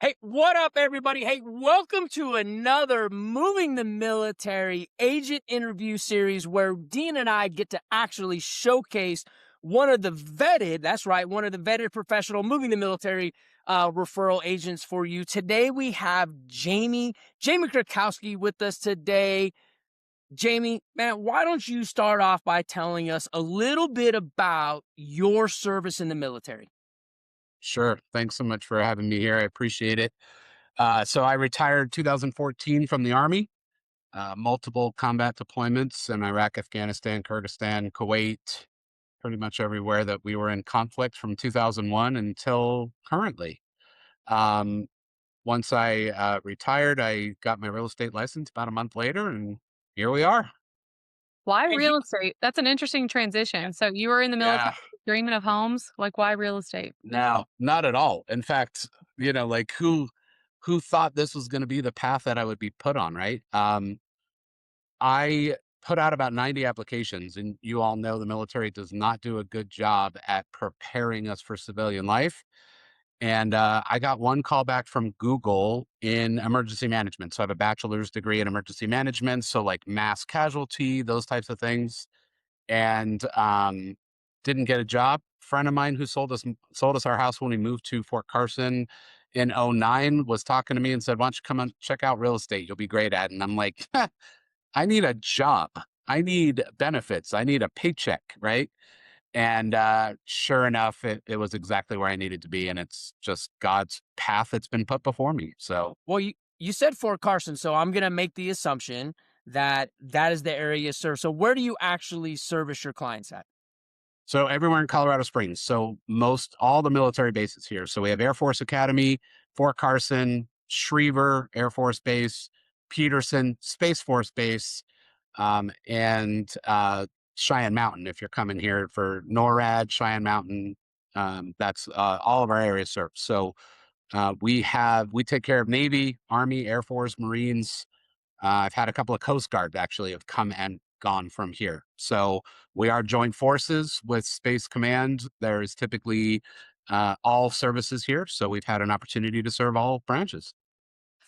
Hey, what up, everybody? Hey, welcome to another Moving the Military agent interview series where Dean and I get to actually showcase one of the vetted, that's right, one of the vetted professional moving the military referral agents for you. Today we have Jamie Krakowski with us today. Jamie, man, why don't you start off by telling us a little bit about your service in the military? Sure. Thanks so much for having me here. I appreciate it. So I retired 2014 from the Army, multiple combat deployments in Iraq, Afghanistan, Kyrgyzstan, Kuwait, pretty much everywhere that we were in conflict from 2001 until currently. Um, Once I retired, I got my real estate license about a month later, and here we are. Why And he- real estate? That's an interesting transition. So you were in the military Yeah. dreaming of homes, like, why real estate? No, not at all. In fact, like who thought this was going to be the path that I would be put on, right? I put out about 90 applications, and you all know the military does not do a good job at preparing us for civilian life. And I got one call back from Google in emergency management. So I have a bachelor's degree in emergency management. So, like mass casualty, those types of things. And didn't get a job. Friend of mine who sold us our house when we moved to Fort Carson in '09 was talking to me and said, "Why don't you come and check out real estate? You'll be great at it." And I'm like, I need a job. I need benefits. I need a paycheck, right? And sure enough, it was exactly where I needed to be. And it's just God's path that's been put before me. So, Well, you said Fort Carson, so I'm gonna make the assumption that that is the area you serve. So where do you actually service your clients at? so everywhere in Colorado Springs. So most all the military bases here. So we have Air Force Academy, Fort Carson, Schriever Air Force Base, Peterson Space Force Base, and Cheyenne Mountain. If you're coming here for NORAD, Cheyenne Mountain, that's all of our areas served. So we take care of Navy, Army, Air Force, Marines. I've had a couple of Coast Guard actually have come and gone from here. So we are joint forces with Space Command. There is typically all services here. So we've had an opportunity to serve all branches.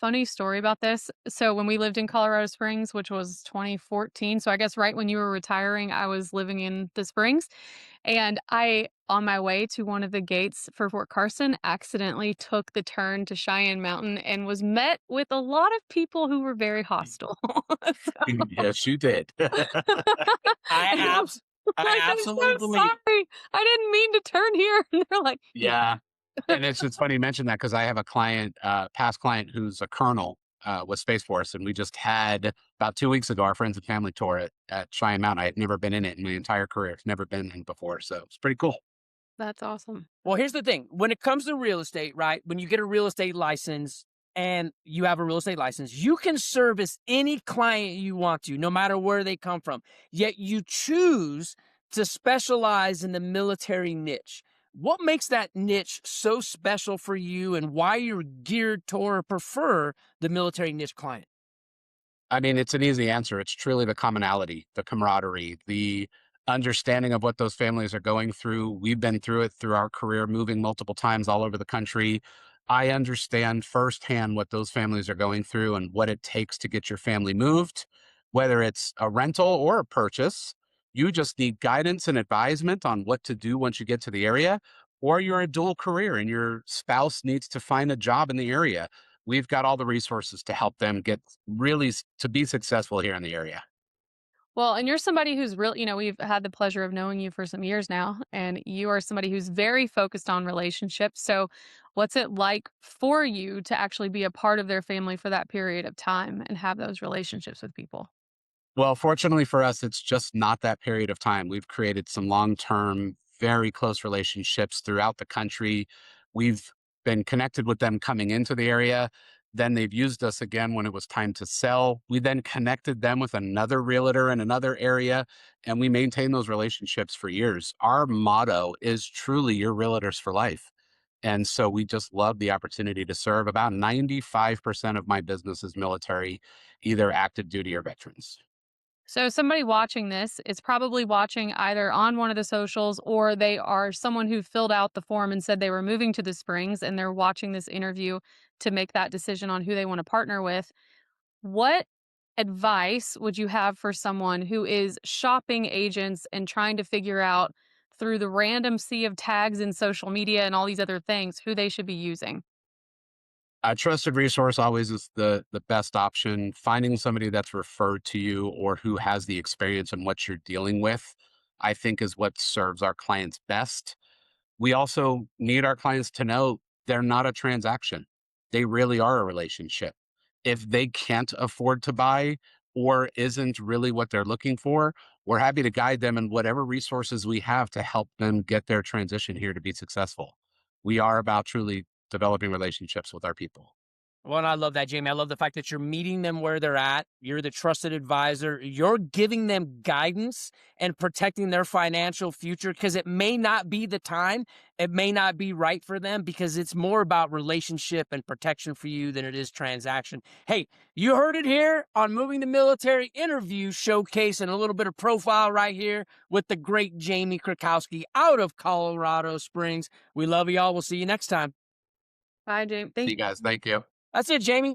Funny story about this. So when we lived in Colorado Springs, which was 2014, so I guess right when you were retiring, I was living in the Springs, and I, on my way to one of the gates for Fort Carson, accidentally took the turn to Cheyenne Mountain and was met with a lot of people who were very hostile. Yes, you did. I And abs I'm I like, "I'm absolutely so believe sorry. I didn't mean to turn here." And they're like, "Yeah." Yeah. And it's funny you mentioned that because I have a client, past client who's a colonel with Space Force, and we just had about 2 weeks ago our friends and family tour at Cheyenne Mountain. I had never been in it in my entire career. It's never been in before, so it's pretty cool. That's awesome. well, here's the thing. When it comes to real estate, right? When you get a real estate license and you have a real estate license, you can service any client you want to, no matter where they come from. Yet you choose to specialize in the military niche. What makes that niche so special for you and why you're geared toward or prefer the military niche client? I mean, it's an easy answer. It's truly the commonality, the camaraderie, the understanding of what those families are going through. We've been through it through our career, moving multiple times all over the country. I understand firsthand what those families are going through and what it takes to get your family moved, whether it's a rental or a purchase. You just need guidance and advisement on what to do once you get to the area, or you're a dual career and your spouse needs to find a job in the area. We've got all the resources to help them get to be successful here in the area. Well, and you're somebody who's real, we've had the pleasure of knowing you for some years now, and you are somebody who's very focused on relationships. So, what's it like for you to actually be a part of their family for that period of time and have those relationships with people? Well, fortunately for us, it's just not that period of time. We've created some long-term, very close relationships throughout the country. We've been connected with them coming into the area. Then they've used us again when it was time to sell. We then connected them with another realtor in another area, and we maintain those relationships for years. Our motto is truly your realtors for life. And so we just love the opportunity to serve. About 95% of my business is military, either active duty or veterans. So somebody watching this is probably watching either on one of the socials, or they are someone who filled out the form and said they were moving to the Springs and they're watching this interview to make that decision on who they want to partner with. What advice would you have for someone who is shopping agents and trying to figure out through the random sea of tags in social media and all these other things who they should be using? A trusted resource always is the best option. Finding somebody that's referred to you or who has the experience in what you're dealing with, I think is what serves our clients best. We also need our clients to know they're not a transaction. They really are a relationship. If they can't afford to buy or isn't really what they're looking for, we're happy to guide them in whatever resources we have to help them get their transition here to be successful. We are about truly developing relationships with our people. Well, and I love that, Jamie. I love the fact that you're meeting them where they're at. You're the trusted advisor. You're giving them guidance and protecting their financial future because it may not be the time. It may not be right for them because it's more about relationship and protection for you than it is transaction. Hey, you heard it here on Moving the Military interview showcase and a little bit of profile right here with the great Jamie Krakowski out of Colorado Springs. We love y'all. We'll see you next time. Bye, James. See you guys. Thank you. That's it, Jamie.